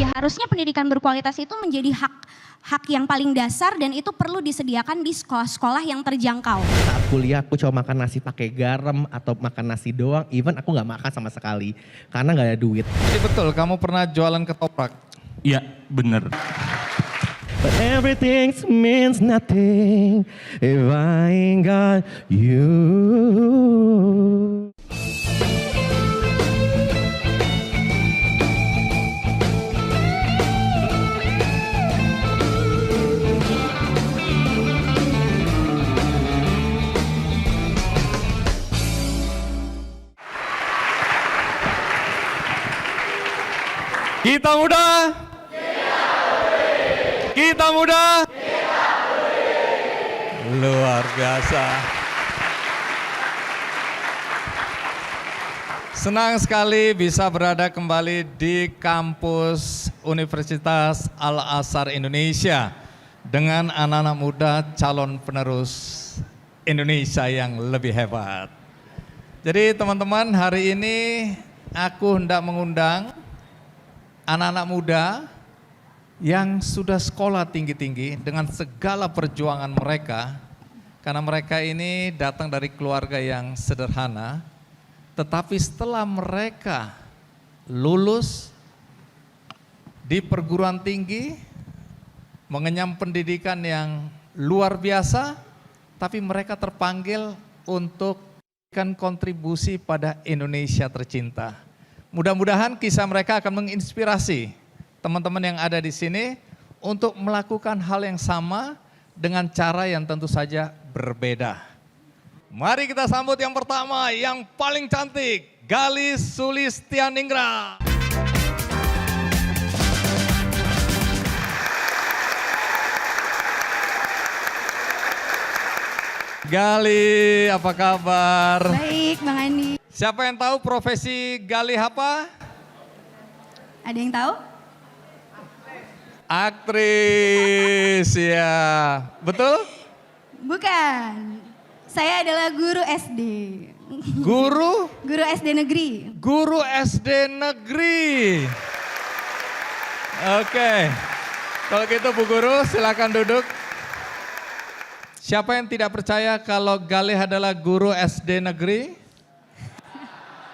Ya harusnya pendidikan berkualitas itu menjadi hak yang paling dasar dan itu perlu disediakan di sekolah-sekolah yang terjangkau. Saat kuliah aku coba makan nasi pakai garam atau makan nasi doang, even aku nggak makan sama sekali karena nggak ada duit. Jadi betul, kamu pernah jualan ketoprak? Iya, bener. But everything means nothing if I ain't got you. Kita muda. Kita muda. Luar biasa. Senang sekali bisa berada kembali di kampus Universitas Al-Azhar Indonesia dengan anak-anak muda calon penerus Indonesia yang lebih hebat. Jadi teman-teman, hari ini aku hendak mengundang anak-anak muda yang sudah sekolah tinggi-tinggi dengan segala perjuangan mereka, karena mereka ini datang dari keluarga yang sederhana, tetapi setelah mereka lulus di perguruan tinggi, mengenyam pendidikan yang luar biasa, tapi mereka terpanggil untuk memberikan kontribusi pada Indonesia tercinta. Mudah-mudahan kisah mereka akan menginspirasi teman-teman yang ada di sini untuk melakukan hal yang sama dengan cara yang tentu saja berbeda. Mari kita sambut yang pertama, yang paling cantik, Galis Sulistianingrat. Gali, apa kabar? Baik, Bang Andi. Siapa yang tahu profesi Gali apa? Ada yang tahu? Aktris, ya. Betul? Bukan. Saya adalah guru SD. Guru? Guru SD negeri. Guru SD negeri. Oke. Kalau gitu Bu Guru silakan duduk. Siapa yang tidak percaya kalau Galih adalah guru SD negeri?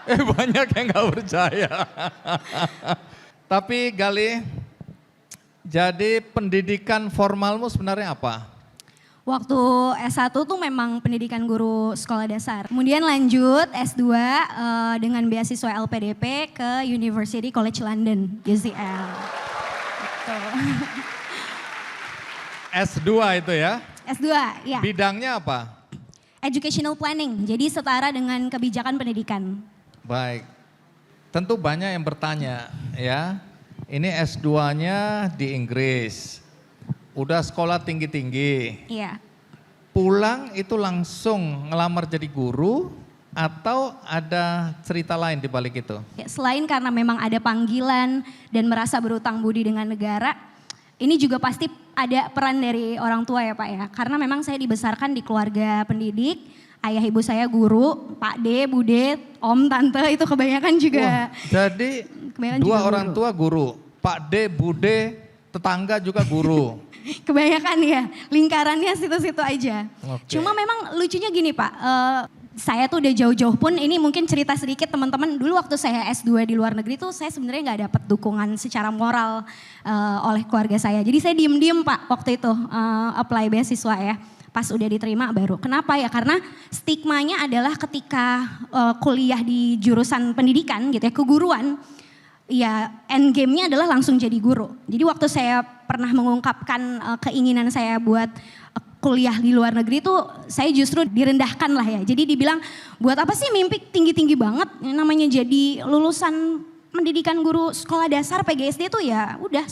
Banyak yang gak percaya. Tapi Galih, jadi pendidikan formalmu sebenarnya apa? Waktu S1 tuh memang pendidikan guru sekolah dasar. Kemudian lanjut S2 dengan beasiswa LPDP ke University College London, UCL. Gitu. S2 itu ya? S2, ya. Bidangnya apa? Educational Planning, jadi setara dengan kebijakan pendidikan. Baik, tentu banyak yang bertanya ya, ini S2-nya di Inggris, udah sekolah tinggi-tinggi, Iya. pulang itu langsung ngelamar jadi guru atau ada cerita lain di balik itu? Ya, selain karena memang ada panggilan dan merasa berutang budi dengan negara, ini juga pasti ada peran dari orang tua ya Pak ya. Karena memang saya dibesarkan di keluarga pendidik, ayah ibu saya guru, Pak D, Bude, Om, Tante itu kebanyakan juga. Wah, jadi kebanyakan dua juga orang guru. tua guru, Pak D, Bude, tetangga juga guru. Kebanyakan ya, lingkarannya situ-situ aja. Oke. Cuma memang lucunya gini Pak, saya tuh udah jauh-jauh pun ini mungkin cerita sedikit teman-teman. Dulu waktu saya S2 di luar negeri tuh saya sebenarnya nggak dapat dukungan secara moral oleh keluarga saya. Jadi saya diem-diem Pak waktu itu apply beasiswa ya. Pas udah diterima baru. Kenapa ya? Karena stigmanya adalah ketika kuliah di jurusan pendidikan gitu ya, keguruan. Ya end game-nya adalah langsung jadi guru. Jadi waktu saya pernah mengungkapkan keinginan saya buat kuliah di luar negeri tuh saya justru direndahkan lah ya. Jadi dibilang buat apa sih mimpi tinggi-tinggi banget namanya jadi lulusan pendidikan guru sekolah dasar PGSD tuh ya udah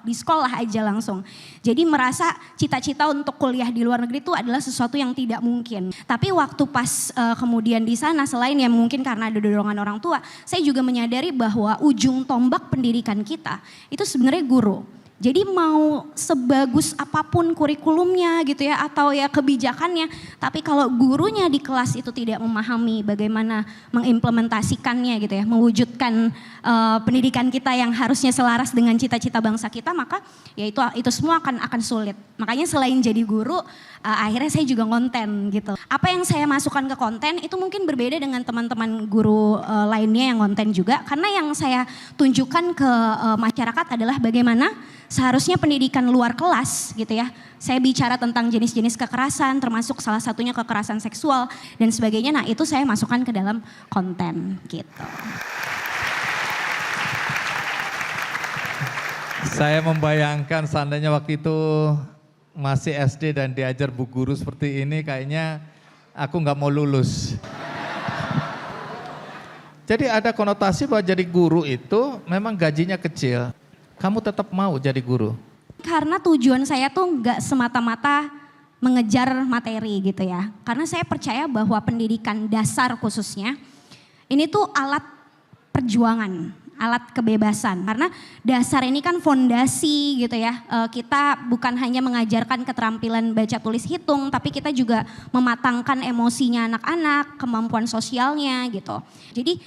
di sekolah aja langsung. Jadi merasa cita-cita untuk kuliah di luar negeri itu adalah sesuatu yang tidak mungkin. Tapi waktu pas kemudian di sana selain ya mungkin karena ada dorongan orang tua, saya juga menyadari bahwa ujung tombak pendidikan kita itu sebenarnya guru. Jadi mau sebagus apapun kurikulumnya gitu ya atau ya kebijakannya, tapi kalau gurunya di kelas itu tidak memahami bagaimana mengimplementasikannya gitu ya, mewujudkan pendidikan kita yang harusnya selaras dengan cita-cita bangsa kita, maka ya itu semua akan sulit. Makanya selain jadi guru, akhirnya saya juga konten gitu. Apa yang saya masukkan ke konten itu mungkin berbeda dengan teman-teman guru lainnya yang konten juga, karena yang saya tunjukkan ke masyarakat adalah bagaimana seharusnya pendidikan luar kelas gitu ya. Saya bicara tentang jenis-jenis kekerasan, termasuk salah satunya kekerasan seksual dan sebagainya. Nah itu saya masukkan ke dalam konten gitu. Saya membayangkan seandainya waktu itu masih SD dan diajar bu guru seperti ini, kayaknya aku nggak mau lulus. Jadi ada konotasi bahwa jadi guru itu memang gajinya kecil. Kamu tetap mau jadi guru? Karena tujuan saya tuh nggak semata-mata mengejar materi gitu ya. Karena saya percaya bahwa pendidikan dasar khususnya ini tuh alat perjuangan, alat kebebasan. Karena dasar ini kan fondasi gitu ya. Kita bukan hanya mengajarkan keterampilan baca tulis hitung, tapi kita juga mematangkan emosinya anak-anak, kemampuan sosialnya gitu. Jadi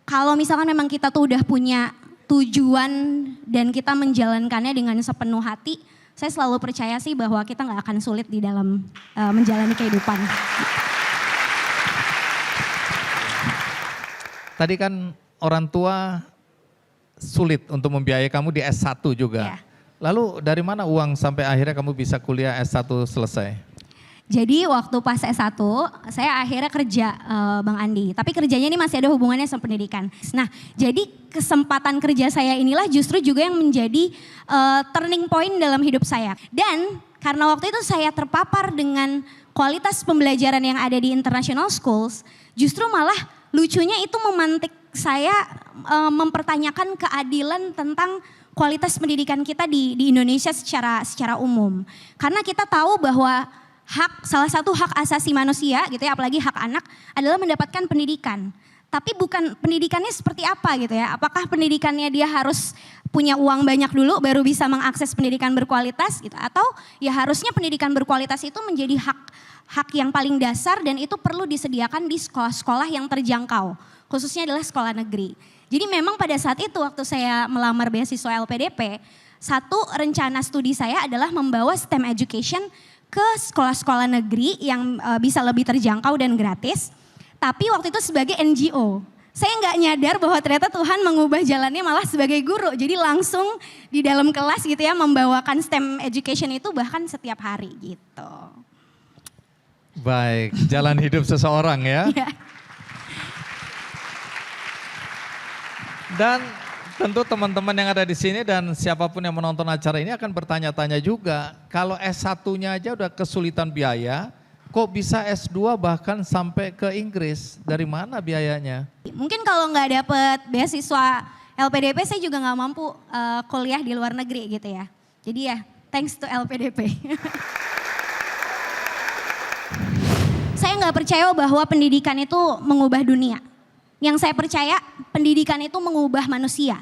kalau misalkan memang kita tuh udah punya tujuan dan kita menjalankannya dengan sepenuh hati, saya selalu percaya sih bahwa kita nggak akan sulit di dalam menjalani kehidupan. Tadi kan orang tua sulit untuk membiayai kamu di S1 juga. Ya. Lalu dari mana uang sampai akhirnya kamu bisa kuliah S1 selesai? Jadi waktu pas S1 saya akhirnya kerja Bang Andi. Tapi kerjanya ini masih ada hubungannya sama pendidikan. Nah jadi kesempatan kerja saya inilah justru juga yang menjadi turning point dalam hidup saya. Dan karena waktu itu saya terpapar dengan kualitas pembelajaran yang ada di international schools. Justru malah lucunya itu memantik saya mempertanyakan keadilan tentang kualitas pendidikan kita di Indonesia secara umum. Karena kita tahu bahwa salah satu hak asasi manusia gitu ya, apalagi hak anak adalah mendapatkan pendidikan. Tapi bukan pendidikannya seperti apa gitu ya. Apakah pendidikannya dia harus punya uang banyak dulu baru bisa mengakses pendidikan berkualitas gitu. Atau ya harusnya pendidikan berkualitas itu menjadi hak yang paling dasar dan itu perlu disediakan di sekolah-sekolah yang terjangkau. Khususnya adalah sekolah negeri. Jadi memang pada saat itu waktu saya melamar beasiswa LPDP, satu rencana studi saya adalah membawa STEM education ke sekolah-sekolah negeri yang bisa lebih terjangkau dan gratis. Tapi waktu itu sebagai NGO. Saya nggak nyadar bahwa ternyata Tuhan mengubah jalannya malah sebagai guru. Jadi langsung di dalam kelas gitu ya membawakan STEM education itu bahkan setiap hari gitu. Baik, jalan hidup seseorang ya. Ya. Dan tentu teman-teman yang ada di sini dan siapapun yang menonton acara ini akan bertanya-tanya juga, kalau S1-nya aja udah kesulitan biaya, kok bisa S2 bahkan sampai ke Inggris? Dari mana biayanya? Mungkin kalau nggak dapet beasiswa LPDP saya juga nggak mampu kuliah di luar negeri gitu ya. Jadi ya thanks to LPDP. Saya nggak percaya bahwa pendidikan itu mengubah dunia. Yang saya percaya pendidikan itu mengubah manusia.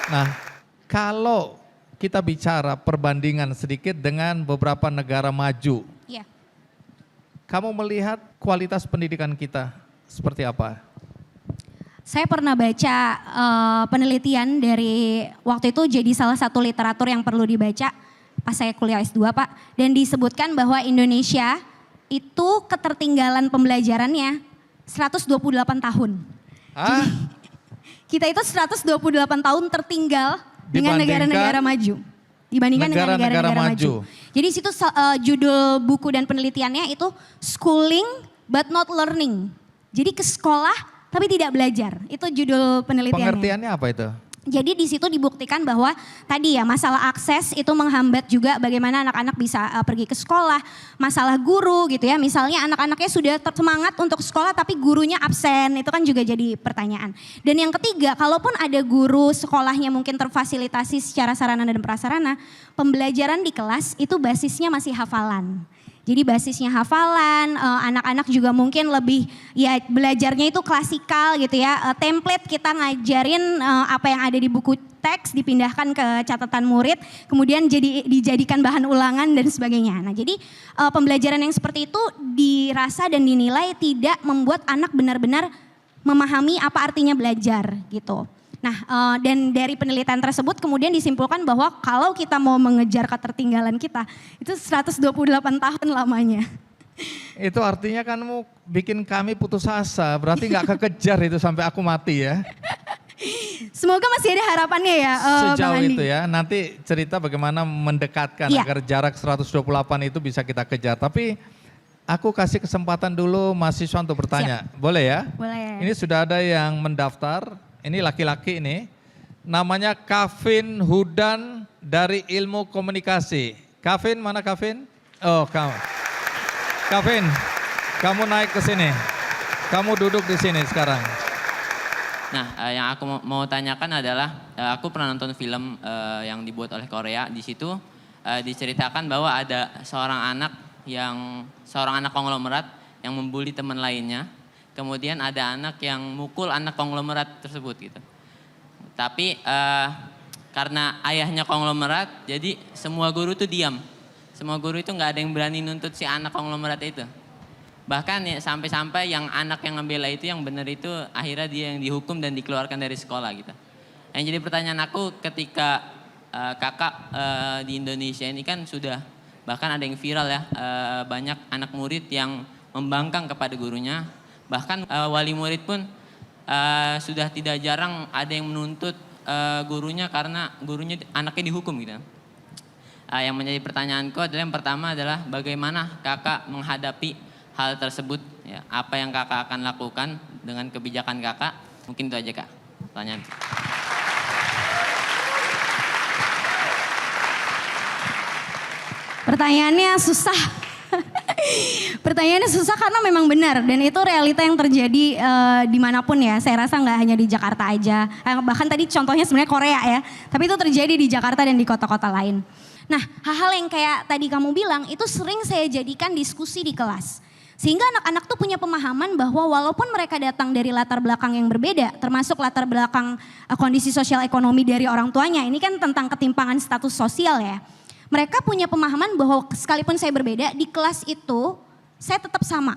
Nah, kalau kita bicara perbandingan sedikit dengan beberapa negara maju, Ya. kamu melihat kualitas pendidikan kita seperti apa? Saya pernah baca penelitian dari waktu itu jadi salah satu literatur yang perlu dibaca pas saya kuliah S2 Pak. Dan disebutkan bahwa Indonesia itu ketertinggalan pembelajarannya 128 tahun. Ah, Kita itu 128 tahun tertinggal dengan negara-negara maju. Dibandingkan dengan negara-negara maju. Jadi situ judul buku dan penelitiannya itu schooling but not learning. Jadi ke sekolah tapi tidak belajar. Itu judul penelitiannya. pengertiannya apa itu? Jadi di situ dibuktikan bahwa tadi ya masalah akses itu menghambat juga bagaimana anak-anak bisa pergi ke sekolah, masalah guru gitu ya. Misalnya anak-anaknya sudah semangat untuk sekolah tapi gurunya absen, itu kan juga jadi pertanyaan. Dan yang ketiga, kalaupun ada guru sekolahnya mungkin terfasilitasi secara sarana dan prasarana, pembelajaran di kelas itu basisnya masih hafalan. Jadi basisnya hafalan, anak-anak juga mungkin lebih ya belajarnya itu klasikal gitu ya. Template kita ngajarin apa yang ada di buku teks dipindahkan ke catatan murid, kemudian dijadikan bahan ulangan dan sebagainya. Nah jadi pembelajaran yang seperti itu dirasa dan dinilai tidak membuat anak benar-benar memahami apa artinya belajar gitu. Nah, dan dari penelitian tersebut kemudian disimpulkan bahwa kalau kita mau mengejar ketertinggalan kita, itu 128 tahun lamanya. Itu artinya kan kamu bikin kami putus asa, berarti nggak kekejar itu sampai aku mati ya. Semoga masih ada harapannya ya, Sejauh Bang Andi. itu ya, nanti cerita bagaimana mendekatkan agar jarak 128 itu bisa kita kejar. Tapi aku kasih kesempatan dulu mahasiswa untuk bertanya, boleh ya? Boleh. Ini sudah ada yang mendaftar. Ini laki-laki ini, namanya Kavin Hudan dari Ilmu Komunikasi. Kavin, mana Kavin? Oh, kamu. Kavin, kamu naik ke sini. Kamu duduk di sini sekarang. Nah, yang aku mau tanyakan adalah, aku pernah nonton film yang dibuat oleh Korea. Di situ diceritakan bahwa ada seorang anak konglomerat yang membuli teman lainnya. Kemudian ada anak yang mukul anak konglomerat tersebut gitu. Tapi karena ayahnya konglomerat, jadi semua guru tuh diam. Semua guru itu nggak ada yang berani nuntut si anak konglomerat itu. Bahkan ya, sampai-sampai yang anak yang ngebela itu yang benar itu akhirnya dia yang dihukum dan dikeluarkan dari sekolah gitu. Yang jadi pertanyaan aku ketika kakak di Indonesia ini kan sudah bahkan ada yang viral ya, banyak anak murid yang membangkang kepada gurunya. Bahkan wali murid pun sudah tidak jarang ada yang menuntut gurunya karena gurunya anaknya dihukum gitu. Yang menjadi pertanyaanku adalah yang pertama adalah bagaimana kakak menghadapi hal tersebut ya, apa yang kakak akan lakukan dengan kebijakan kakak. Mungkin itu aja kak pertanyaan. Pertanyaannya susah. Pertanyaannya susah karena memang benar dan itu realita yang terjadi dimanapun ya. Saya rasa nggak hanya di Jakarta aja. Bahkan tadi contohnya sebenarnya Korea ya. Tapi itu terjadi di Jakarta dan di kota-kota lain. Nah, hal-hal yang kayak tadi kamu bilang itu sering saya jadikan diskusi di kelas. Sehingga anak-anak tuh punya pemahaman bahwa walaupun mereka datang dari latar belakang yang berbeda, termasuk latar belakang kondisi sosial ekonomi dari orang tuanya. Ini kan tentang ketimpangan status sosial ya. Mereka punya pemahaman bahwa sekalipun saya berbeda, di kelas itu saya tetap sama.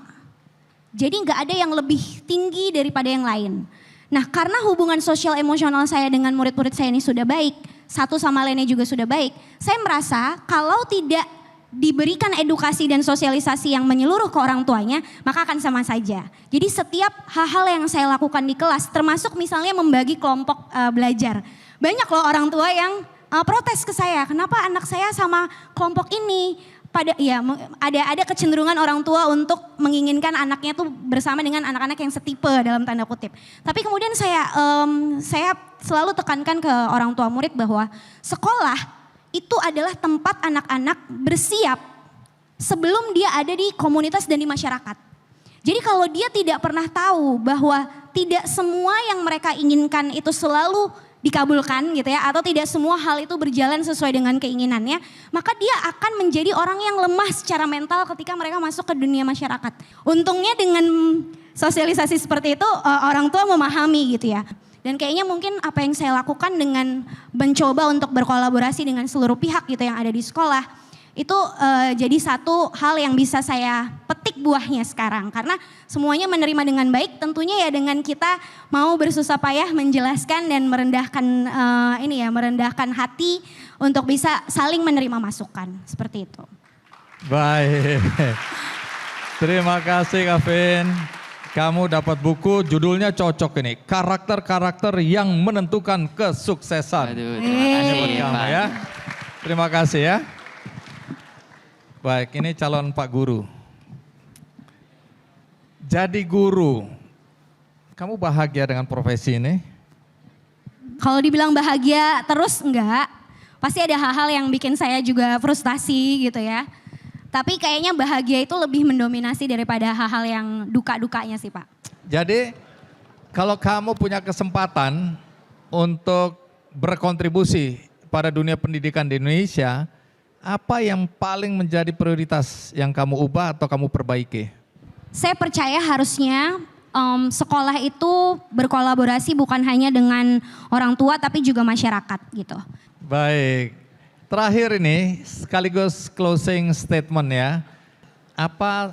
Jadi nggak ada yang lebih tinggi daripada yang lain. Nah karena hubungan sosial emosional saya dengan murid-murid saya ini sudah baik, satu sama lainnya juga sudah baik, saya merasa kalau tidak diberikan edukasi dan sosialisasi yang menyeluruh ke orang tuanya, maka akan sama saja. Jadi setiap hal-hal yang saya lakukan di kelas, termasuk misalnya membagi kelompok belajar. Banyak loh orang tua yang protes ke saya, kenapa anak saya sama kelompok ini? Ada kecenderungan orang tua untuk menginginkan anaknya tuh bersama dengan anak-anak yang setipe dalam tanda kutip. Tapi kemudian saya selalu tekankan ke orang tua murid bahwa sekolah itu adalah tempat anak-anak bersiap sebelum dia ada di komunitas dan di masyarakat. Jadi kalau dia tidak pernah tahu bahwa tidak semua yang mereka inginkan itu selalu dikabulkan gitu ya, atau tidak semua hal itu berjalan sesuai dengan keinginannya, maka dia akan menjadi orang yang lemah secara mental ketika mereka masuk ke dunia masyarakat. Untungnya dengan sosialisasi seperti itu orang tua memahami gitu ya. Dan kayaknya mungkin apa yang saya lakukan dengan mencoba untuk berkolaborasi dengan seluruh pihak gitu yang ada di sekolah, itu jadi satu hal yang bisa saya petik buahnya sekarang. Karena semuanya menerima dengan baik, tentunya ya dengan kita mau bersusah payah menjelaskan dan merendahkan hati untuk bisa saling menerima masukan, seperti itu. Baik, terima kasih Kavin. Kamu dapat buku judulnya cocok ini, karakter-karakter yang menentukan kesuksesan. Aduh, terima kasih Buat kamu Pak. ya. Terima kasih ya. Baik, ini calon Pak Guru. Jadi guru, kamu bahagia dengan profesi ini? Kalau dibilang bahagia terus enggak. Pasti ada hal-hal yang bikin saya juga frustasi gitu ya. Tapi kayaknya bahagia itu lebih mendominasi daripada hal-hal yang duka-dukanya sih Pak. Jadi kalau kamu punya kesempatan untuk berkontribusi pada dunia pendidikan di Indonesia, apa yang paling menjadi prioritas yang kamu ubah atau kamu perbaiki? Saya percaya harusnya sekolah itu berkolaborasi bukan hanya dengan orang tua tapi juga masyarakat gitu. Baik, terakhir ini sekaligus closing statement ya. Apa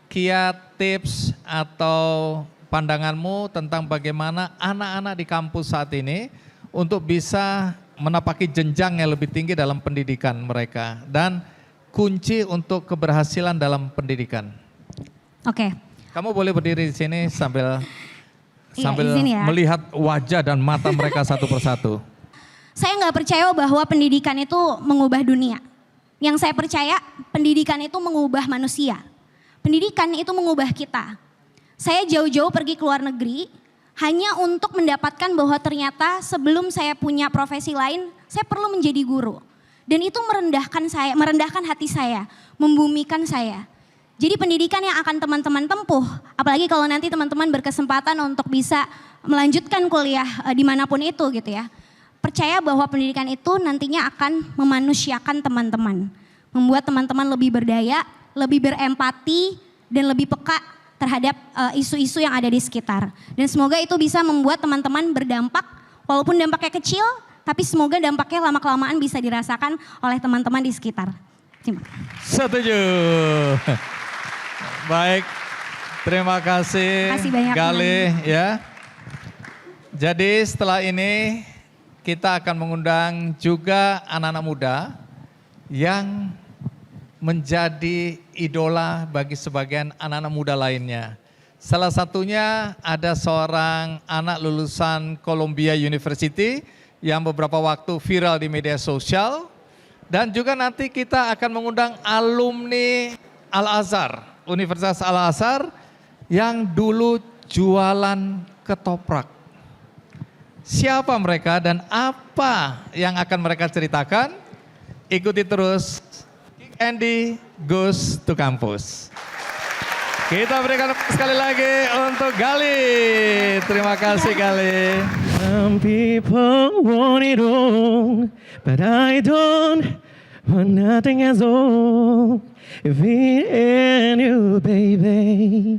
kiat tips atau pandanganmu tentang bagaimana anak-anak di kampus saat ini untuk bisa menapaki jenjang yang lebih tinggi dalam pendidikan mereka dan kunci untuk keberhasilan dalam pendidikan? Oke. Kamu boleh berdiri di sini sambil izin ya. melihat wajah dan mata mereka satu persatu. Saya nggak percaya bahwa pendidikan itu mengubah dunia. Yang saya percaya pendidikan itu mengubah manusia. Pendidikan itu mengubah kita. Saya jauh-jauh pergi ke luar negeri hanya untuk mendapatkan bahwa ternyata sebelum saya punya profesi lain, saya perlu menjadi guru. Dan itu merendahkan hati saya, membumikan saya. Jadi pendidikan yang akan teman-teman tempuh, apalagi kalau nanti teman-teman berkesempatan untuk bisa melanjutkan kuliah dimanapun itu gitu ya. Percaya bahwa pendidikan itu nantinya akan memanusiakan teman-teman. Membuat teman-teman lebih berdaya, lebih berempati, dan lebih peka terhadap isu-isu yang ada di sekitar. Dan semoga itu bisa membuat teman-teman berdampak, walaupun dampaknya kecil, tapi semoga dampaknya lama-kelamaan bisa dirasakan oleh teman-teman di sekitar. Terima kasih. Setuju. Baik, terima kasih banyak, Galih ya. Jadi setelah ini kita akan mengundang juga anak-anak muda yang menjadi idola bagi sebagian anak-anak muda lainnya. Salah satunya ada seorang anak lulusan Columbia University yang beberapa waktu viral di media sosial. Dan juga nanti kita akan mengundang alumni Al-Azhar, Universitas Al-Azhar yang dulu jualan ketoprak. Siapa mereka dan apa yang akan mereka ceritakan? Ikuti terus Andy Goes to Campus. Kita berikan sekali lagi untuk Galih. Terima kasih Galih. Some people want it all, but I don't want nothing at all. If it ain't you, baby.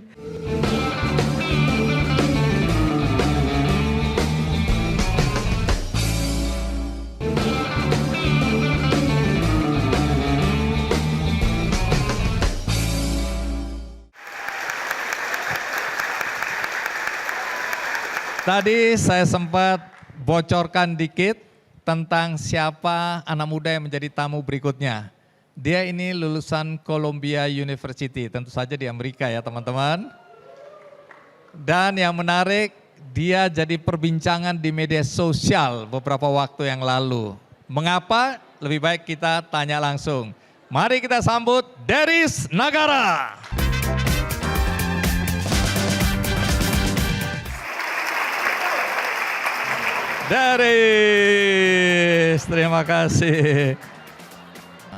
Tadi saya sempat bocorkan dikit tentang siapa anak muda yang menjadi tamu berikutnya. Dia ini lulusan Columbia University, tentu saja di Amerika ya teman-teman. Dan yang menarik, dia jadi perbincangan di media sosial beberapa waktu yang lalu. Mengapa? Lebih baik kita tanya langsung. Mari kita sambut Deris Nagara. Deris, terima kasih.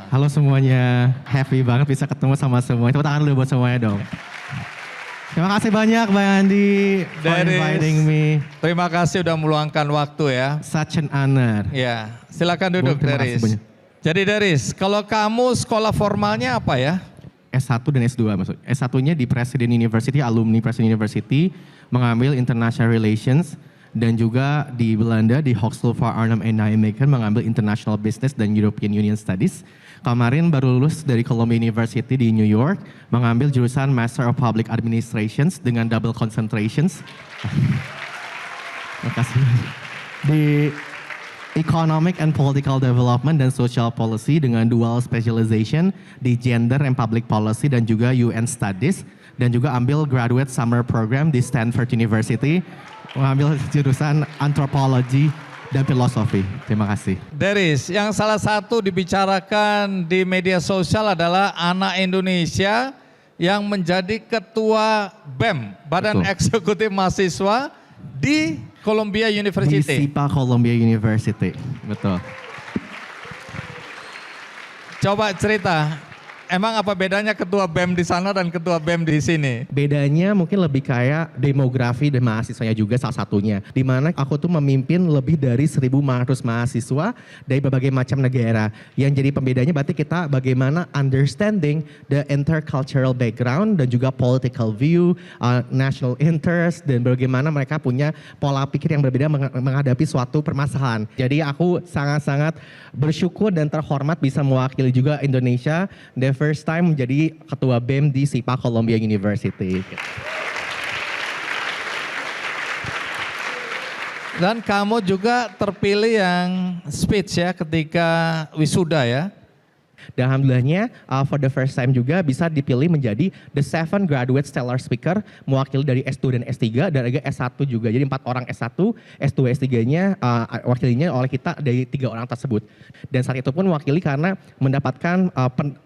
Halo semuanya, happy banget bisa ketemu sama semuanya. Tepuk tangan dulu buat semuanya dong. Terima kasih banyak Bang Andi for inviting me. Terima kasih udah meluangkan waktu ya. Such an honor. Ya, silakan duduk Terima kasih Deris. banyak. Jadi Deris, kalau kamu sekolah formalnya apa ya? S1 dan S2 maksud. S1-nya di Presiden University, alumni Presiden University, mengambil International Relations. Dan juga di Belanda di Hogeschool voor Arnhem en Nijmegen mengambil International Business dan European Union Studies. Kemarin baru lulus dari Columbia University di New York, mengambil jurusan Master of Public Administrations dengan double concentrations. Terima kasih. Di Economic and Political Development dan Social Policy dengan dual specialization di Gender and Public Policy dan juga UN Studies. Dan juga ambil Graduate Summer Program di Stanford University, mengambil jurusan Antropologi dan Filosofi. Terima kasih. Deris, yang salah satu dibicarakan di media sosial adalah anak Indonesia yang menjadi ketua BEM, Badan Betul. Eksekutif Mahasiswa di Columbia Di University. SIPA Columbia University, betul. Coba cerita, emang apa bedanya ketua BEM di sana dan ketua BEM di sini? Bedanya mungkin lebih kayak demografi dan mahasiswanya juga salah satunya. Di mana aku tuh memimpin lebih dari 1.500 mahasiswa dari berbagai macam negara. Yang jadi pembedanya berarti kita bagaimana understanding the intercultural background dan juga political view, national interest, dan bagaimana mereka punya pola pikir yang berbeda menghadapi suatu permasalahan. Jadi aku sangat-sangat bersyukur dan terhormat bisa mewakili juga Indonesia the first time menjadi ketua BEM di SIPA Columbia University. Dan kamu juga terpilih yang speech ya ketika wisuda ya. Dan alhamdulillahnya for the first time juga bisa dipilih menjadi the 7 graduate stellar speaker mewakili dari S2 dan S3 dan juga S1 juga. Jadi 4 orang S1, S2, S3-nya wakilinya oleh kita dari 3 orang tersebut. Dan saat itu pun wakili karena mendapatkan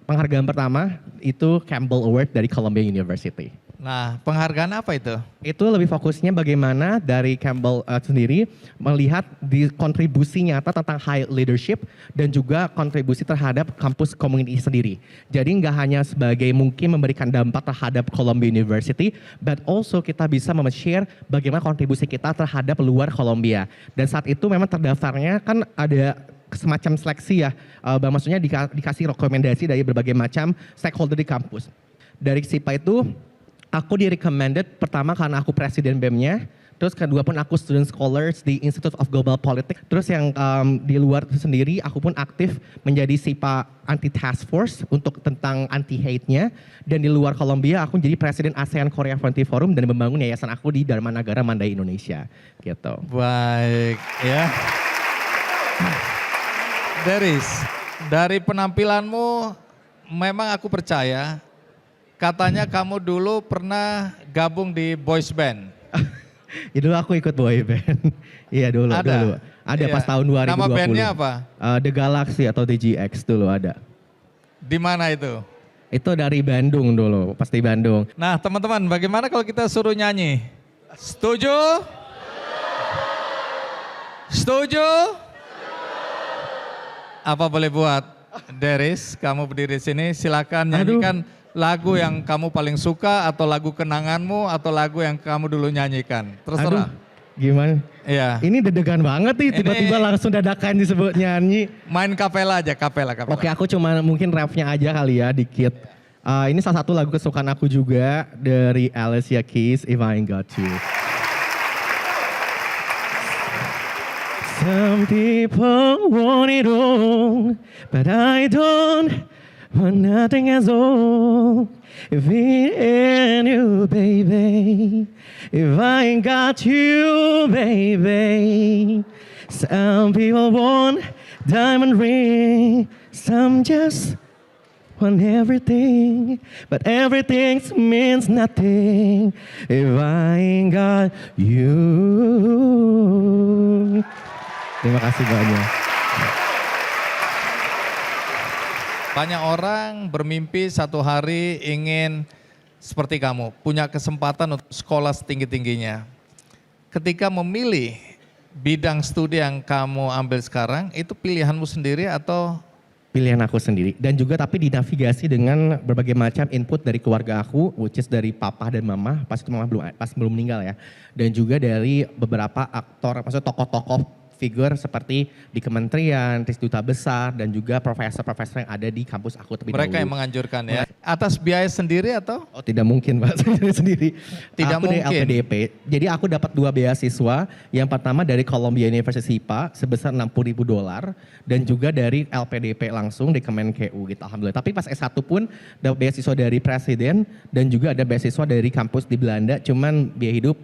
penghargaan pertama itu Campbell Award dari Columbia University. Nah, penghargaan apa itu? Itu lebih fokusnya bagaimana dari Campbell sendiri melihat di kontribusi nyata tentang high leadership dan juga kontribusi terhadap kampus community sendiri. Jadi nggak hanya sebagai mungkin memberikan dampak terhadap Columbia University, but also kita bisa share bagaimana kontribusi kita terhadap luar Columbia. Dan saat itu memang terdaftarnya kan ada semacam seleksi ya, maksudnya dikasih rekomendasi dari berbagai macam stakeholder di kampus. Dari SIPA itu, aku di-recommended pertama karena aku presiden BEM-nya, terus kedua pun aku student scholars di Institute of Global Politics, terus yang di luar itu sendiri aku pun aktif menjadi SIPA anti-task force untuk tentang anti-hate-nya, dan di luar Columbia aku jadi presiden ASEAN Korea Frontier Forum dan membangun yayasan aku di Dharma Nagara Mandai Indonesia gitu. Baik ya. Deris, dari penampilanmu memang aku percaya katanya kamu dulu pernah gabung di boys band. Ya dulu aku ikut boy band. Iya dulu. Ada Iya. pas tahun 2020. Nama bandnya apa? The Galaxy atau The GX dulu ada. Di mana itu? Itu dari Bandung dulu, pasti Bandung. Nah teman-teman, bagaimana kalau kita suruh nyanyi? Setuju? Setuju? Apa boleh buat? Deris, kamu berdiri sini, silakan nyanyikan lagu yang kamu paling suka atau lagu kenanganmu atau lagu yang kamu dulu nyanyikan. Terserah. Gimana? Iya. Ini deg-degan banget nih, tiba-tiba langsung dadakan disebut nyanyi. Main kapela aja, kapela. Oke, aku cuma mungkin rapnya aja kali ya, dikit. Ini salah satu lagu kesukaan aku juga dari Alicia Keys, If I Ain't Got You. Some people want it all, but I don't want nothing at all. If it ain't you, baby, if I ain't got you, baby. Some people want diamond ring, some just want everything, but everything means nothing if I ain't got you. Terima kasih banyak. Banyak orang bermimpi satu hari ingin seperti kamu, punya kesempatan untuk sekolah setinggi-tingginya. Ketika memilih bidang studi yang kamu ambil sekarang, itu pilihanmu sendiri atau? Pilihan aku sendiri. Dan juga tapi dinavigasi dengan berbagai macam input dari keluarga aku, which is dari papa dan mama, pas itu mama belum meninggal ya. Dan juga dari beberapa aktor, maksudnya tokoh-tokoh figur seperti di kementerian, di duta besar, dan juga profesor-profesor yang ada di kampus aku terlebih dahulu. Mereka yang menganjurkan ya. Atas biaya sendiri atau? Oh tidak mungkin Pak, sendiri. Tidak aku mungkin. Dari LPDP, jadi aku dapat 2 beasiswa. Yang pertama dari Columbia University SIPA sebesar $60.000 dan juga dari LPDP langsung di Kemenkeu gitu, alhamdulillah. Tapi pas S1 pun dapat beasiswa dari presiden dan juga ada beasiswa dari kampus di Belanda, cuman biaya hidup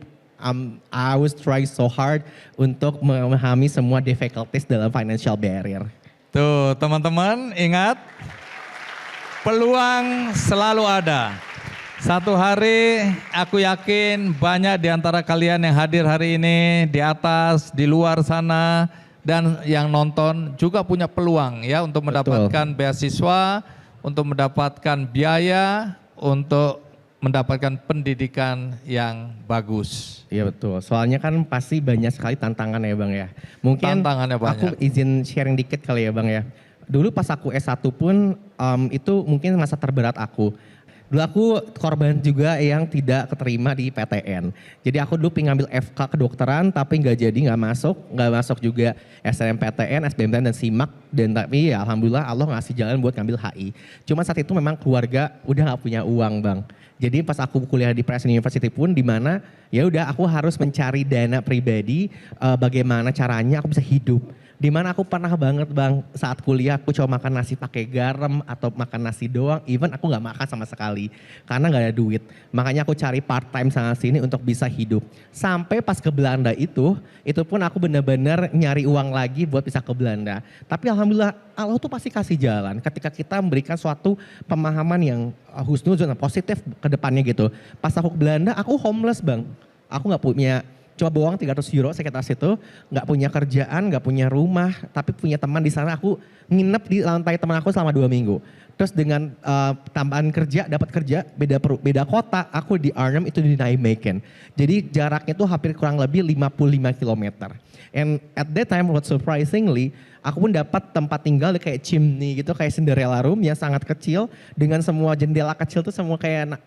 I was trying so hard untuk memahami semua difficulties dalam financial barrier. Tuh teman-teman ingat, peluang selalu ada. Satu hari aku yakin banyak di antara kalian yang hadir hari ini di atas, di luar sana dan yang nonton juga punya peluang ya untuk mendapatkan beasiswa, untuk mendapatkan biaya untuk mendapatkan pendidikan yang bagus. Iya betul, soalnya kan pasti banyak sekali tantangan ya Bang ya. Mungkin Tantangannya banyak. aku izin sharing dikit kali ya Bang ya. Dulu pas aku S1 pun itu mungkin masa terberat aku. Dulu aku korban juga yang tidak keterima di PTN. Jadi aku dulu pengen ngambil FK kedokteran tapi nggak jadi, nggak masuk juga SNMPTN, SBMPTN dan SIMAK. Dan tapi ya alhamdulillah Allah ngasih jalan buat ngambil HI. Cuma saat itu memang keluarga udah nggak punya uang Bang. Jadi pas aku kuliah di Presiden University pun di mana ya udah aku harus mencari dana pribadi bagaimana caranya aku bisa hidup. Dimana aku pernah banget Bang saat kuliah aku coba makan nasi pakai garam atau makan nasi doang, even aku nggak makan sama sekali karena nggak ada duit. Makanya aku cari part time sana sini untuk bisa hidup. Sampai pas ke Belanda itu pun aku benar-benar nyari uang lagi buat bisa ke Belanda. Tapi alhamdulillah Allah tuh pasti kasih jalan ketika kita memberikan suatu pemahaman yang husnuzon positif ke depannya gitu. Pas aku ke Belanda aku homeless Bang. Aku nggak punya, cuma bawa uang 300 euro sekitar situ, nggak punya kerjaan, nggak punya rumah, tapi punya teman di sana. Aku nginep di lantai teman aku selama 2 minggu. Terus dengan tambahan kerja, dapat kerja beda kota, aku di Arnhem itu di Nijmegen. Jadi jaraknya itu hampir kurang lebih 55 km. And at that time, what surprisingly, aku pun dapat tempat tinggal kayak chimney gitu, kayak Cinderella room yang sangat kecil dengan semua jendela kecil tuh semua kayak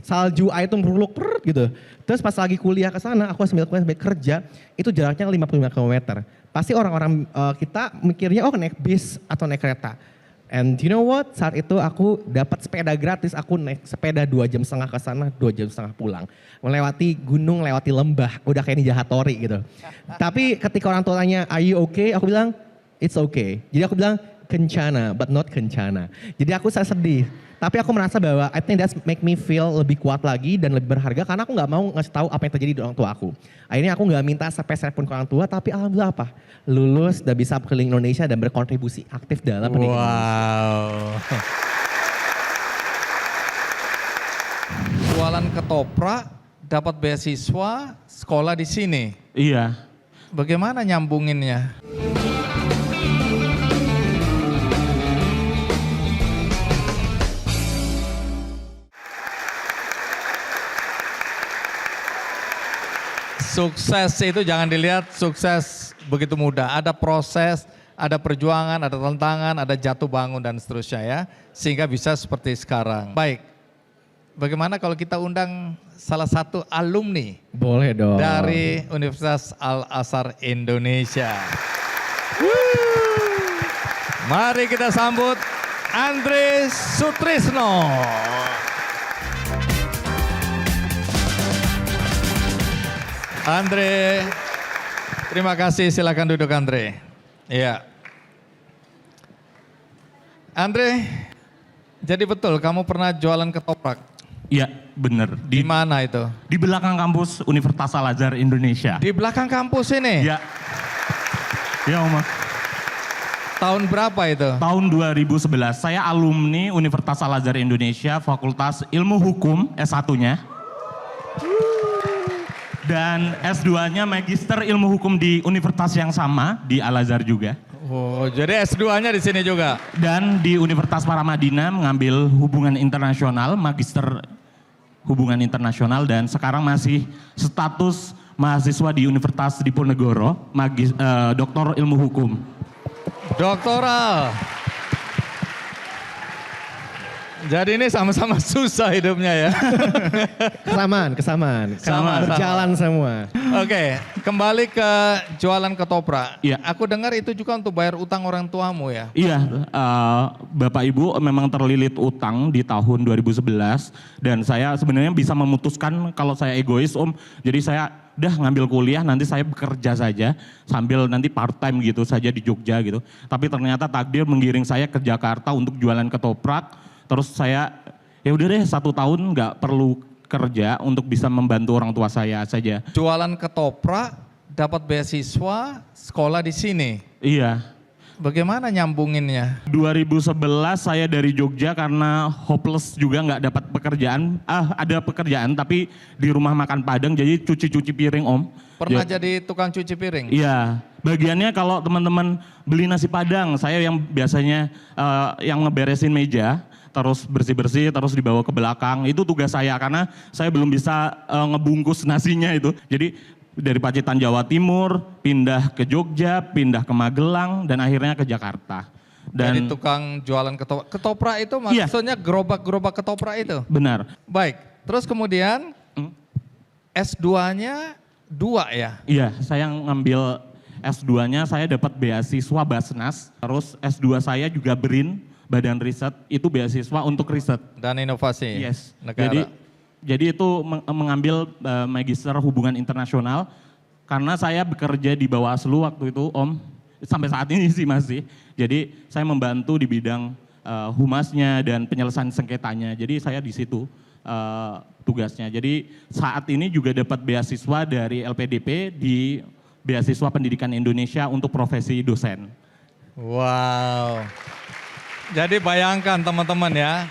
salju air itu meruluk gitu. Terus pas lagi kuliah ke sana aku sambil kerja itu jaraknya 55 km. Pasti orang-orang kita mikirnya oh naik bis atau naik kereta. And you know what? Saat itu aku dapat sepeda gratis, aku naik sepeda 2,5 jam ke sana, 2,5 jam pulang. Melewati gunung, lewati lembah, udah kayak Ninja Hattori gitu. Tapi ketika orang tua tanya, "Are you okay?" Aku bilang, "It's okay." Jadi aku bilang, "Kencana, but not kencana." Jadi aku sedih. Tapi aku merasa bahwa I think that's make me feel lebih kuat lagi dan lebih berharga karena aku nggak mau ngasih tahu apa yang terjadi di orang tua aku. Akhirnya aku nggak minta sepeser pun ke orang tua, tapi alhamdulillah apa? Lulus dan bisa keliling Indonesia dan berkontribusi aktif dalam pendidikan. Wow. Jualan ketoprak, dapat beasiswa, sekolah di sini. Iya. Bagaimana nyambunginnya? Sukses itu jangan dilihat sukses begitu mudah. Ada proses, ada perjuangan, ada tantangan, ada jatuh bangun dan seterusnya ya. Sehingga bisa seperti sekarang. Baik, bagaimana kalau kita undang salah satu alumni Boleh dong. dari Universitas Al-Azhar Indonesia. Mari kita sambut Andre Sutrisno. Andre, terima kasih. Silakan duduk Andre. Iya. Andre, jadi betul kamu pernah jualan ketoprak? Iya, bener. Di mana itu? Di belakang kampus Universitas Al-Azhar Indonesia. Di belakang kampus ini? Iya. Iya, Om. Tahun berapa itu? Tahun 2011. Saya alumni Universitas Al-Azhar Indonesia, Fakultas Ilmu Hukum S1-nya. Dan S2-nya Magister Ilmu Hukum di universitas yang sama, di Al-Azhar juga. Oh, jadi S2-nya di sini juga? Dan di Universitas Paramadina mengambil hubungan internasional, Magister Hubungan Internasional, dan sekarang masih status mahasiswa di Universitas Diponegoro, Doktor Ilmu Hukum. Doktoral. Jadi ini sama-sama susah hidupnya ya. Kesamaan. Sama. Berjalan semua. Oke, kembali ke jualan ketoprak. Iya. Aku dengar itu juga untuk bayar utang orang tuamu ya? Iya, Bapak Ibu memang terlilit utang di tahun 2011 dan saya sebenarnya bisa memutuskan kalau saya egois Om. Jadi saya udah ngambil kuliah, nanti saya bekerja saja sambil nanti part time gitu saja di Jogja gitu. Tapi ternyata takdir menggiring saya ke Jakarta untuk jualan ketoprak. Terus saya ya udah deh 1 tahun nggak perlu kerja untuk bisa membantu orang tua saya saja. Jualan ketoprak, dapat beasiswa, sekolah di sini. Iya. Bagaimana nyambunginnya? 2011 saya dari Jogja karena hopeless juga nggak dapat pekerjaan. Ada pekerjaan tapi di rumah makan Padang jadi cuci-cuci piring Om. Pernah jadi tukang cuci piring? Iya. Bagiannya kalau teman-teman beli nasi Padang, saya yang biasanya yang ngeberesin meja. terus bersih-bersih, terus dibawa ke belakang. Itu tugas saya karena saya belum bisa ngebungkus nasinya itu. Jadi dari Pacitan Jawa Timur, pindah ke Jogja, pindah ke Magelang, dan akhirnya ke Jakarta. Jadi Dan tukang jualan ketoprak. Ketoprak itu Iya. maksudnya gerobak-gerobak ketoprak itu? benar. Baik, terus kemudian S2-nya 2 ya? Iya, saya ngambil S2-nya saya dapat beasiswa Basnas, terus S2 saya juga BRIN, Badan Riset, itu beasiswa untuk riset. Dan inovasi Yes. negara. Jadi itu mengambil Magister Hubungan Internasional karena saya bekerja di Bawaslu waktu itu Om, sampai saat ini sih masih. Jadi saya membantu di bidang humasnya dan penyelesaian sengketanya. Jadi saya di situ tugasnya. Jadi saat ini juga dapat beasiswa dari LPDP di Beasiswa Pendidikan Indonesia untuk profesi dosen. Wow. Jadi bayangkan teman-teman ya.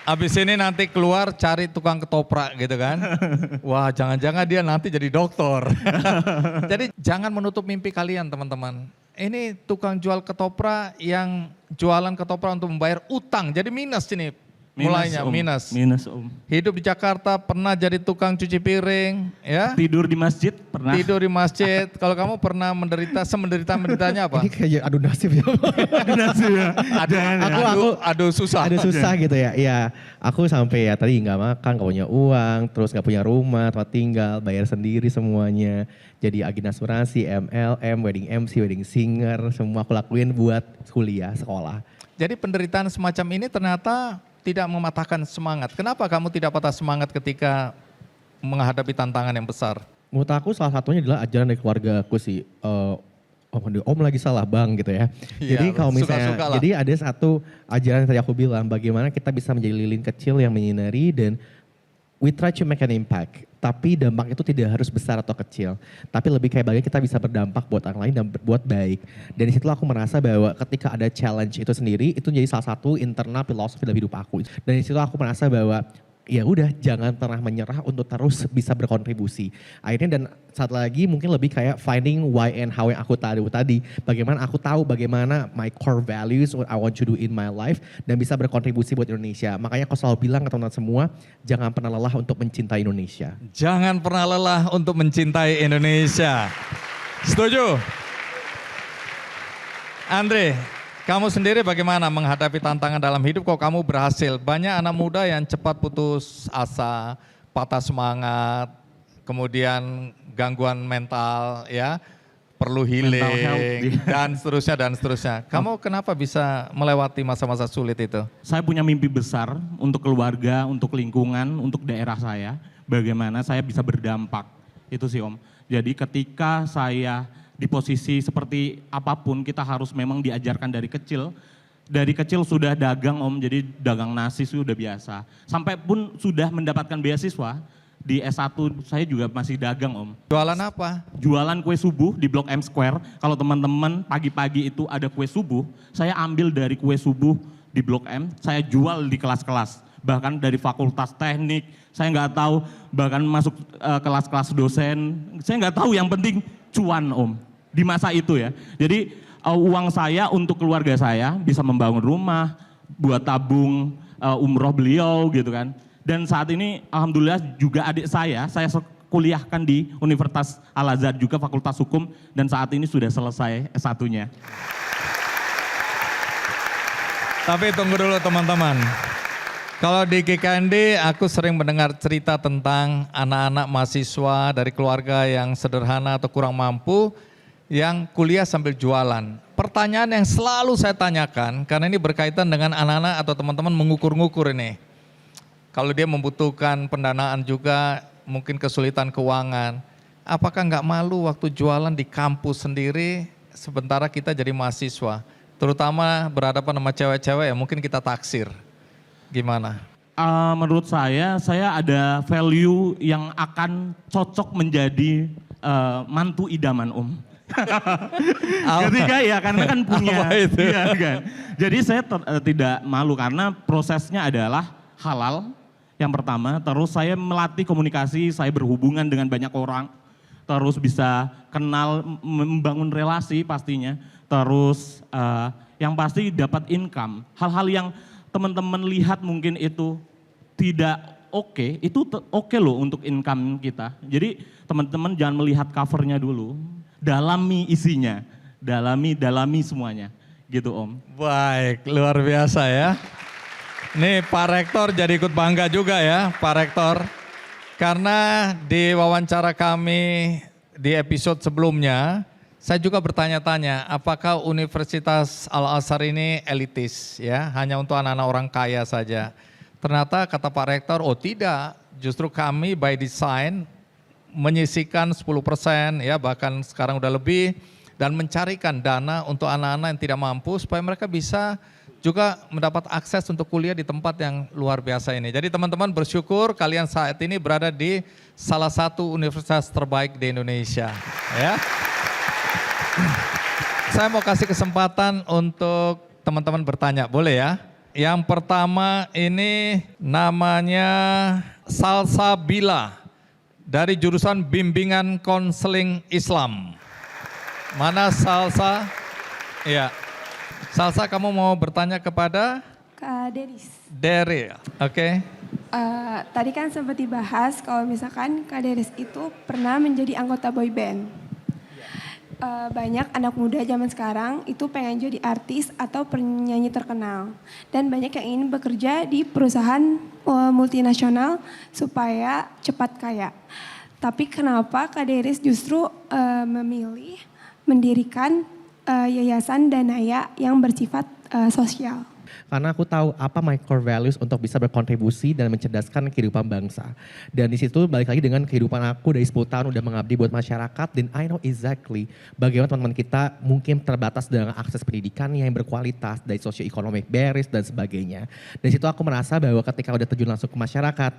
Habis ini nanti keluar cari tukang ketoprak gitu kan. Wah, jangan-jangan dia nanti jadi dokter. Jadi jangan menutup mimpi kalian teman-teman. Ini tukang jual ketoprak yang jualan ketoprak untuk membayar utang. Jadi minus ini. Mulainya Om. minus. Minus Om. Hidup di Jakarta pernah jadi tukang cuci piring, ya. Tidur di masjid pernah. Tidur di masjid. Kalau kamu pernah menderita, semenderita-menderitanya apa? Ini kayak adu nasib ya. Aduh susah. Ada susah gitu ya. Iya, aku sampai ya tadi nggak makan, nggak punya uang, terus nggak punya rumah, tempat tinggal, bayar sendiri semuanya. Jadi agen asuransi, MLM, wedding MC, wedding singer, semua aku lakuin buat kuliah, sekolah. Jadi penderitaan semacam ini ternyata tidak mematahkan semangat. Kenapa kamu tidak patah semangat ketika menghadapi tantangan yang besar? Menurut aku salah satunya adalah ajaran dari keluarga aku sih. Om lagi salah bang gitu ya. Iya, Jadi kalau misalnya, suka-suka lah. jadi ada satu ajaran yang tadi aku bilang, bagaimana kita bisa menjadi lilin kecil yang menyinari dan we try to make an impact. Tapi dampak itu tidak harus besar atau kecil. Tapi lebih kayak bagaimana kita bisa berdampak buat orang lain dan berbuat baik. Dan di situ aku merasa bahwa ketika ada challenge itu sendiri, itu menjadi salah satu internal filosofi dalam hidup aku. Dan di situ aku merasa bahwa ya udah jangan pernah menyerah untuk terus bisa berkontribusi. Akhirnya dan satu lagi mungkin lebih kayak finding why and how yang aku tahu tadi. Bagaimana aku tahu bagaimana my core values, what I want to do in my life dan bisa berkontribusi buat Indonesia. Makanya aku selalu bilang ke teman-teman semua, jangan pernah lelah untuk mencintai Indonesia. Jangan pernah lelah untuk mencintai Indonesia. Setuju? Andre, kamu sendiri bagaimana menghadapi tantangan dalam hidup kok kamu berhasil? Banyak anak muda yang cepat putus asa, patah semangat, kemudian gangguan mental ya, perlu Mental health, healing iya. dan seterusnya dan seterusnya. Kamu kenapa bisa melewati masa-masa sulit itu? Saya punya mimpi besar untuk keluarga, untuk lingkungan, untuk daerah saya. Bagaimana saya bisa berdampak. Itu sih Om. Jadi ketika saya di posisi seperti apapun kita harus memang diajarkan dari kecil. Dari kecil sudah dagang Om, jadi dagang nasi sudah biasa. Sampai pun sudah mendapatkan beasiswa, di S1 saya juga masih dagang Om. Jualan apa? Jualan kue subuh di Blok M Square. Kalau teman-teman pagi-pagi itu ada kue subuh, saya ambil dari kue subuh di Blok M, saya jual di kelas-kelas. Bahkan dari fakultas teknik, saya nggak tahu, bahkan masuk kelas-kelas dosen, saya nggak tahu, yang penting cuan Om. Di masa itu ya. Jadi uang saya untuk keluarga saya bisa membangun rumah, buat tabung umroh beliau gitu kan. Dan saat ini alhamdulillah juga adik saya kuliahkan di Universitas Al-Azhar juga Fakultas Hukum dan saat ini sudah selesai S1-nya. Tapi tunggu dulu teman-teman. Kalau di GKND aku sering mendengar cerita tentang anak-anak mahasiswa dari keluarga yang sederhana atau kurang mampu yang kuliah sambil jualan. Pertanyaan yang selalu saya tanyakan, karena ini berkaitan dengan anak-anak atau teman-teman mengukur-ngukur ini. Kalau dia membutuhkan pendanaan juga, mungkin kesulitan keuangan. Apakah nggak malu waktu jualan di kampus sendiri, sementara kita jadi mahasiswa? Terutama berhadapan sama cewek-cewek ya mungkin kita taksir. Gimana? Menurut saya ada value yang akan cocok menjadi mantu idaman Om. Ketika ya karena kan punya, iya kan. Jadi saya tidak malu karena prosesnya adalah halal yang pertama. Terus saya melatih komunikasi, saya berhubungan dengan banyak orang. Terus bisa kenal, membangun relasi pastinya. Terus yang pasti dapat income. Hal-hal yang teman-teman lihat mungkin itu tidak oke, itu oke loh untuk income kita. Jadi teman-teman jangan melihat covernya dulu, dalami isinya, dalami semuanya, gitu Om. Baik, luar biasa ya. Nih Pak Rektor jadi ikut bangga juga ya, Pak Rektor. Karena di wawancara kami di episode sebelumnya, saya juga bertanya-tanya, apakah Universitas Al-Azhar ini elitis ya, hanya untuk anak-anak orang kaya saja. Ternyata kata Pak Rektor, oh tidak, justru kami by design menyisihkan 10% ya, bahkan sekarang udah lebih, dan mencarikan dana untuk anak-anak yang tidak mampu supaya mereka bisa juga mendapat akses untuk kuliah di tempat yang luar biasa ini. Jadi teman-teman bersyukur kalian saat ini berada di salah satu universitas terbaik di Indonesia ya. Saya mau kasih kesempatan untuk teman-teman bertanya, boleh ya? Yang pertama ini namanya Salsabila dari jurusan Bimbingan Konseling Islam. Mana Salsa? Iya. Salsa, kamu mau bertanya kepada? Kak Deris. Derry, oke. Tadi kan sempat dibahas kalau misalkan Kak Deris itu pernah menjadi anggota boy band. Banyak anak muda zaman sekarang itu pengen jadi artis atau penyanyi terkenal. Dan banyak yang ingin bekerja di perusahaan multinasional supaya cepat kaya. Tapi kenapa Kak Deris justru memilih mendirikan yayasan Danaya yang bersifat sosial? Karena aku tahu apa my core values untuk bisa berkontribusi dan mencerdaskan kehidupan bangsa. Dan di situ balik lagi dengan kehidupan aku dari 10 tahun udah mengabdi buat masyarakat, dan I know exactly bagaimana teman-teman kita mungkin terbatas dengan akses pendidikan yang berkualitas dari socio-economic barriers dan sebagainya. Dan situ aku merasa bahwa ketika udah terjun langsung ke masyarakat,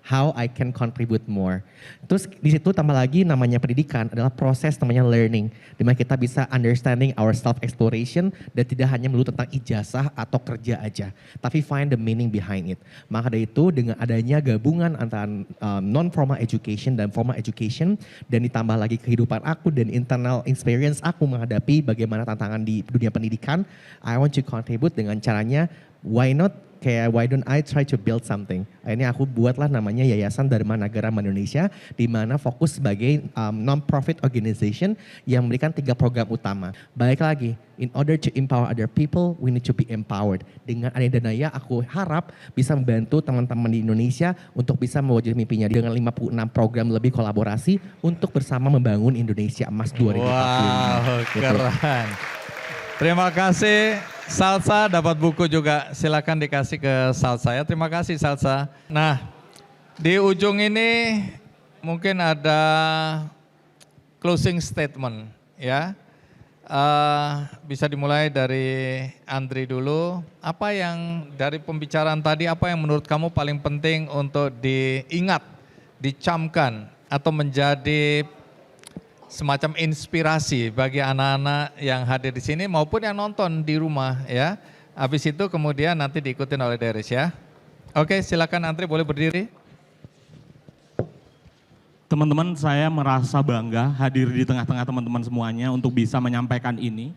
how I can contribute more. Terus di situ tambah lagi namanya pendidikan adalah proses namanya learning, di mana kita bisa understanding our self exploration dan tidak hanya melulu tentang ijazah atau kerja aja, tapi find the meaning behind it. Maka dari itu dengan adanya gabungan antara non formal education dan formal education, dan ditambah lagi kehidupan aku dan internal experience aku menghadapi bagaimana tantangan di dunia pendidikan, I want to contribute dengan caranya why don't I try to build something. Akhirnya aku buatlah namanya Yayasan Dharma Nagara Indonesia, di mana fokus sebagai non-profit organization yang memberikan 3 program utama. Balik lagi, in order to empower other people, we need to be empowered. Dengan adanya Danaya, aku harap bisa membantu teman-teman di Indonesia untuk bisa mewujudkan mimpinya dengan 56 program lebih kolaborasi untuk bersama membangun Indonesia Emas 2045. Wow, keren. Terima kasih. Salsa dapat buku juga, silakan dikasih ke Salsa ya. Terima kasih Salsa. Nah, di ujung ini mungkin ada closing statement ya. Bisa dimulai dari Andri dulu. Apa yang dari pembicaraan tadi, apa yang menurut kamu paling penting untuk diingat, dicamkan atau menjadi semacam inspirasi bagi anak-anak yang hadir di sini maupun yang nonton di rumah ya. Habis itu kemudian nanti diikutin oleh Deris ya. Oke, silakan Andri, boleh berdiri. Teman-teman, saya merasa bangga hadir di tengah-tengah teman-teman semuanya untuk bisa menyampaikan ini.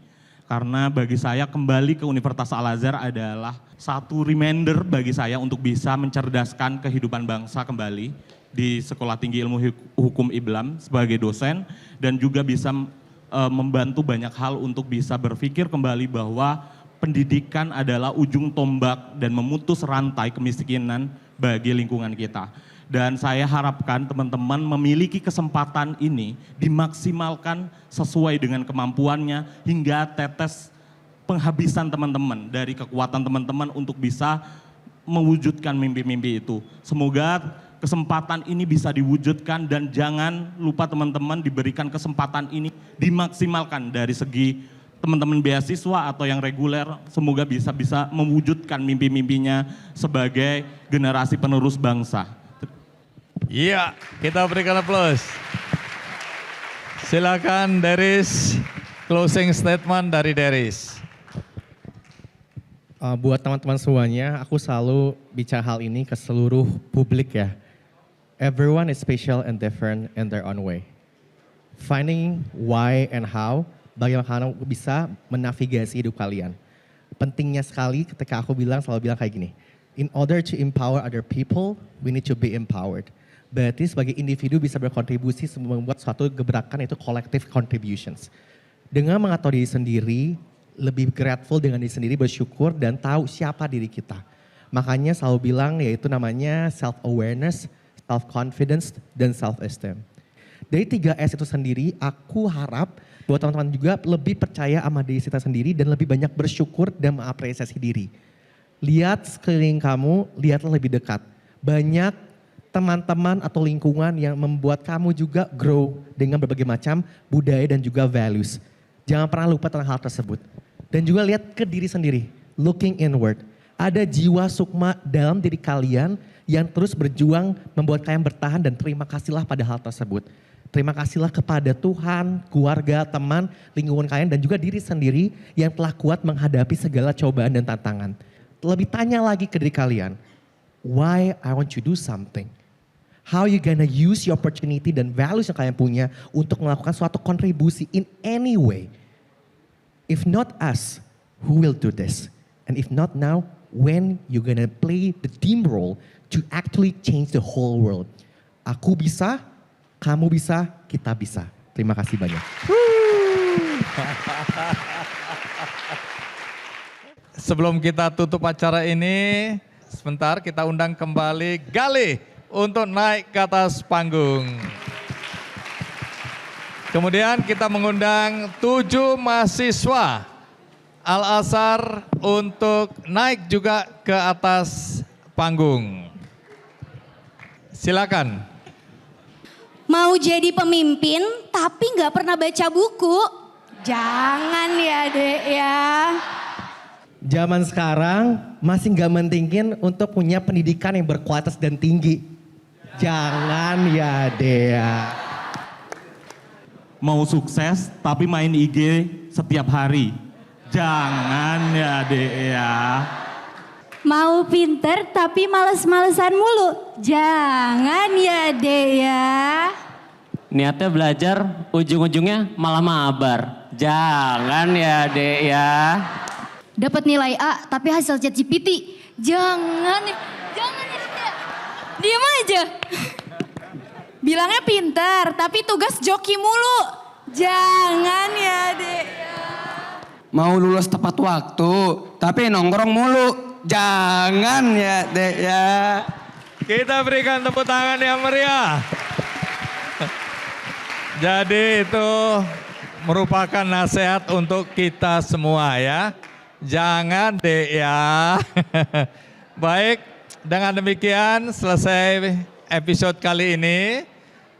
Karena bagi saya kembali ke Universitas Al-Azhar adalah satu reminder bagi saya untuk bisa mencerdaskan kehidupan bangsa kembali di Sekolah Tinggi Ilmu Hukum Islam sebagai dosen, dan juga bisa membantu banyak hal untuk bisa berpikir kembali bahwa pendidikan adalah ujung tombak dan memutus rantai kemiskinan bagi lingkungan kita. Dan saya harapkan teman-teman memiliki kesempatan ini dimaksimalkan sesuai dengan kemampuannya hingga tetes penghabisan teman-teman dari kekuatan teman-teman untuk bisa mewujudkan mimpi-mimpi itu. Semoga kesempatan ini bisa diwujudkan, dan jangan lupa teman-teman diberikan kesempatan ini dimaksimalkan dari segi teman-teman beasiswa atau yang reguler. Semoga bisa mewujudkan mimpi-mimpinya sebagai generasi penerus bangsa. Iya, kita berikan aplaus. Silakan Deris, closing statement dari Deris. Buat teman-teman semuanya, aku selalu bicara hal ini ke seluruh publik ya. Everyone is special and different in their own way. Finding why and how, bagaimana bisa menavigasi hidup kalian. pentingnya sekali ketika aku selalu bilang kayak gini. In order to empower other people, we need to be empowered. Berarti sebagai individu bisa berkontribusi membuat suatu gebrakan, itu collective contributions. Dengan mengatur diri sendiri, lebih grateful dengan diri sendiri, bersyukur dan tahu siapa diri kita. Makanya selalu bilang yaitu namanya self-awareness, self-confidence, dan self-esteem. Dari 3S itu sendiri, aku harap buat teman-teman juga lebih percaya sama diri kita sendiri dan lebih banyak bersyukur dan mengapresiasi diri. Lihat sekeliling kamu, lihatlah lebih dekat. Banyak teman-teman atau lingkungan yang membuat kamu juga grow dengan berbagai macam budaya dan juga values. Jangan pernah lupa tentang hal tersebut. Dan juga lihat ke diri sendiri, looking inward. Ada jiwa sukma dalam diri kalian yang terus berjuang membuat kalian bertahan dan terima kasihlah pada hal tersebut. Terima kasihlah kepada Tuhan, keluarga, teman, lingkungan kalian dan juga diri sendiri yang telah kuat menghadapi segala cobaan dan tantangan. Lebih tanya lagi ke diri kalian, why I want to do something? How you gonna use your opportunity dan values yang kalian punya untuk melakukan suatu kontribusi in any way? If not us, who will do this? And if not now, when you gonna play the team role to actually change the whole world? Aku bisa, kamu bisa, kita bisa. Terima kasih banyak. Sebelum kita tutup acara ini, sebentar kita undang kembali Galih untuk naik ke atas panggung. Kemudian kita mengundang 7 mahasiswa Al-Azhar untuk naik juga ke atas panggung. Silakan. Mau jadi pemimpin tapi nggak pernah baca buku? Jangan ya Dek ya. Zaman sekarang masih nggak mentingin untuk punya pendidikan yang berkualitas dan tinggi. Jangan ya Dea. Mau sukses tapi main IG setiap hari. Jangan ya Dea. Mau pinter tapi males-malesan mulu? Jangan ya Dek ya. Niatnya belajar, ujung-ujungnya malah mabar. Jangan ya Dek ya. Dapat nilai A tapi hasil ChatGPT. Jangan ya Dek. Diam aja. Bilangnya pinter tapi tugas joki mulu. Jangan ya Dek ya. Mau lulus tepat waktu tapi nongkrong mulu. Jangan ya Dek ya. Kita berikan tepuk tangan yang meriah. Jadi itu merupakan nasihat untuk kita semua ya. Jangan Dek ya. Baik, dengan demikian selesai episode kali ini.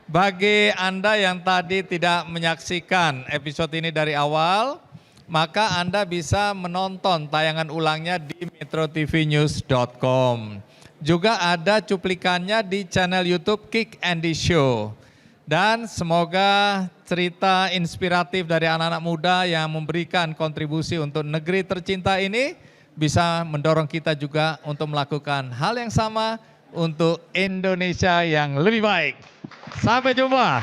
Bagi Anda yang tadi tidak menyaksikan episode ini dari awal, maka Anda bisa menonton tayangan ulangnya di metrotvnews.com. Juga ada cuplikannya di channel YouTube Kick Andy Show. Dan semoga cerita inspiratif dari anak-anak muda yang memberikan kontribusi untuk negeri tercinta ini bisa mendorong kita juga untuk melakukan hal yang sama untuk Indonesia yang lebih baik. Sampai jumpa.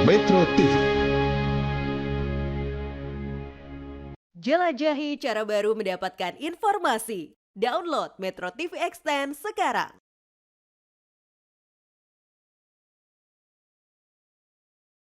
Metro TV. Jelajahi cara baru mendapatkan informasi. Download Metro TV Extend sekarang.